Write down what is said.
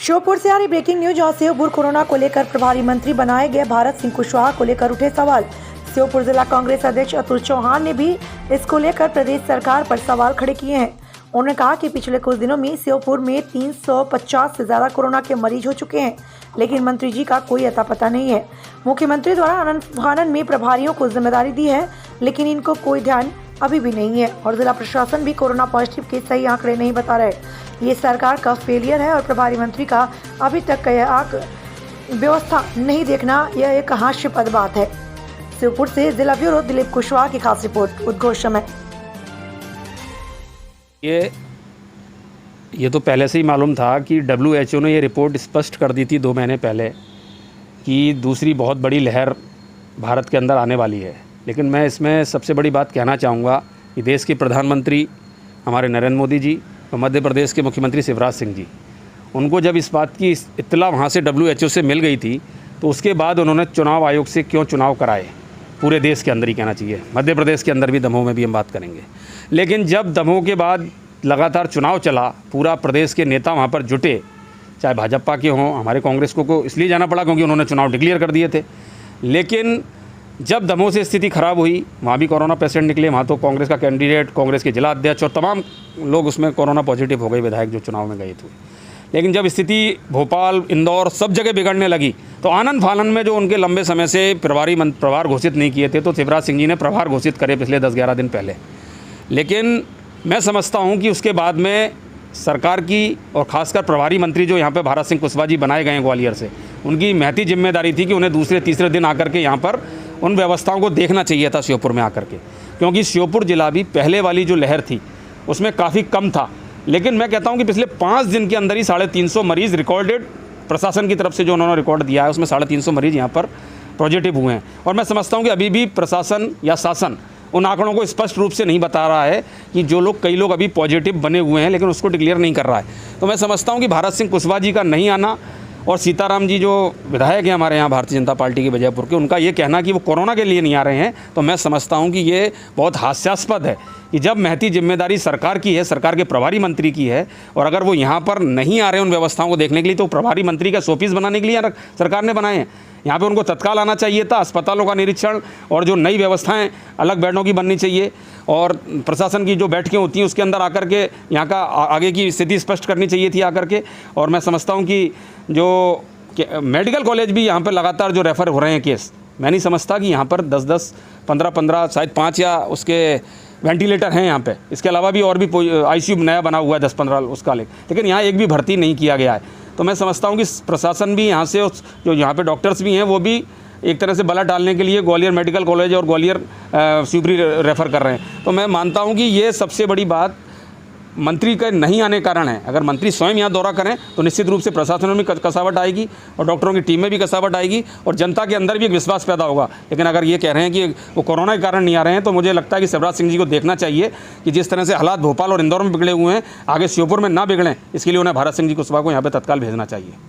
श्योपुर से आ रही breaking news. जहां श्योपुर कोरोना को लेकर प्रभारी मंत्री बनाए गए भारत सिंह कुशवाहा को लेकर उठे सवाल। श्योपुर जिला कांग्रेस अध्यक्ष अतुल चौहान ने भी इसको लेकर प्रदेश सरकार पर सवाल खड़े किए हैं। उन्होंने कहा कि पिछले कुछ दिनों में श्योपुर में 350 से ज्यादा कोरोना के मरीज हो चुके हैं, लेकिन मंत्री जी का कोई अता पता नहीं है। मुख्यमंत्री द्वारा आनंद फानन में प्रभारियों को जिम्मेदारी दी है, लेकिन इनको कोई ध्यान अभी भी नहीं है और जिला प्रशासन भी कोरोना पॉजिटिव के सही आंकड़े नहीं बता रहे। ये सरकार का फेलियर है और प्रभारी मंत्री का अभी तक व्यवस्था नहीं देखना, यह एक हास्यास्पद बात है। श्योपुर से जिला ब्यूरो दिलीप कुशवाहा की खास रिपोर्ट। उद्घोष समय ये तो पहले से ही मालूम था कि WHO ने ये रिपोर्ट स्पष्ट कर दी थी 2 महीने पहले कि दूसरी बहुत बड़ी लहर भारत के अंदर आने वाली है। लेकिन मैं इसमें सबसे बड़ी बात कहना चाहूँगा कि देश के प्रधानमंत्री हमारे नरेंद्र मोदी जी और मध्य प्रदेश के मुख्यमंत्री शिवराज सिंह जी, उनको जब इस बात की इत्तला वहाँ से WHO से मिल गई थी, तो उसके बाद उन्होंने चुनाव आयोग से क्यों चुनाव कराए, पूरे देश के अंदर ही कहना चाहिए, मध्य प्रदेश के अंदर भी, दमोह में भी हम बात करेंगे। लेकिन जब दमोह के बाद लगातार चुनाव चला, पूरा प्रदेश के नेता वहाँ पर जुटे, चाहे भाजपा के हों, हमारे कांग्रेस को इसलिए जाना पड़ा क्योंकि उन्होंने चुनाव डिक्लेयर कर दिए थे। लेकिन जब दमोह से स्थिति ख़राब हुई, वहाँ भी कोरोना पेशेंट निकले, वहाँ तो कांग्रेस का कैंडिडेट, कांग्रेस के जिला अध्यक्ष और तमाम लोग उसमें कोरोना पॉजिटिव हो गए, विधायक जो चुनाव में गए थे। लेकिन जब स्थिति भोपाल, इंदौर सब जगह बिगड़ने लगी, तो आनंद फानन में जो उनके लंबे समय से प्रभार घोषित नहीं किए थे, तो शिवराज सिंह जी ने प्रभार घोषित करे पिछले 10-11 दिन पहले। लेकिन मैं समझता हूं कि उसके बाद में सरकार की और ख़ासकर प्रभारी मंत्री जो यहाँ पे भारत सिंह कुशवाहा जी बनाए गए हैं ग्वालियर से, उनकी महती जिम्मेदारी थी कि उन्हें दूसरे-तीसरे दिन आकर के यहाँ पर उन व्यवस्थाओं को देखना चाहिए था श्योपुर में आकर के, क्योंकि श्योपुर जिला भी पहले वाली जो लहर थी उसमें काफ़ी कम था। लेकिन मैं कहता हूँ कि पिछले 5 दिन के अंदर ही 350 मरीज़ रिकॉर्डेड, प्रशासन की तरफ से जो उन्होंने रिकॉर्ड दिया है उसमें 350 मरीज़ यहाँ पर पॉजिटिव हुए हैं। और मैं समझता हूँ कि अभी भी प्रशासन या शासन उन आंकड़ों को स्पष्ट रूप से नहीं बता रहा है कि कई लोग अभी पॉजिटिव बने हुए हैं, लेकिन उसको डिक्लेयर नहीं कर रहा है। तो मैं समझता हूँ कि भारत सिंह कुशवाहा जी का नहीं आना और सीताराम जी जो विधायक हैं हमारे यहाँ भारतीय जनता पार्टी के विजयपुर के, उनका ये कहना कि वो कोरोना के लिए नहीं आ रहे हैं, तो मैं समझता हूँ कि ये बहुत हास्यास्पद है कि जब महती जिम्मेदारी सरकार की है, सरकार के प्रभारी मंत्री की है, और अगर वो यहाँ पर नहीं आ रहे हैं उन व्यवस्थाओं को देखने के लिए, तो प्रभारी मंत्री का शोपीस बनाने के लिए सरकार ने बनाए हैं। यहाँ पे उनको तत्काल आना चाहिए था, अस्पतालों का निरीक्षण और जो नई व्यवस्थाएं अलग बेडों की बननी चाहिए, और प्रशासन की जो बैठकें होती हैं उसके अंदर आकर के यहाँ का आगे की स्थिति स्पष्ट करनी चाहिए थी आकर के। और मैं समझता हूँ कि जो मेडिकल कॉलेज भी यहाँ पर लगातार जो रेफ़र हो रहे हैं केस, मैं नहीं समझता कि यहाँ पर 10-10, 15-15, शायद 5 या उसके वेंटिलेटर हैं यहाँ पे। इसके अलावा भी और भी ICU नया बना हुआ है 10-15 उसका, लेकिन यहाँ एक भी भर्ती नहीं किया गया है। तो मैं समझता हूँ कि प्रशासन भी यहाँ से, जो यहाँ पे डॉक्टर्स भी हैं, वो भी एक तरह से बला डालने के लिए ग्वालियर मेडिकल कॉलेज और ग्वालियर शिवपुरी रेफ़र कर रहे हैं। तो मैं मानता हूँ कि ये सबसे बड़ी बात मंत्री का नहीं आने कारण है। अगर मंत्री स्वयं यहाँ दौरा करें तो निश्चित रूप से प्रशासन में भी कसावट आएगी और डॉक्टरों की टीम में भी कसावट आएगी और जनता के अंदर भी एक विश्वास पैदा होगा। लेकिन अगर ये कह रहे हैं कि वो कोरोना के कारण नहीं आ रहे हैं, तो मुझे लगता है कि शिवराज सिंह जी को देखना चाहिए कि जिस तरह से हालात भोपाल और इंदौर में बिगड़े हुए हैं, आगे श्योपुर में ना बिगड़ें, इसके लिए उन्हें भारत सिंह जी कुशवाहा को यहाँ पर तत्काल भेजना चाहिए।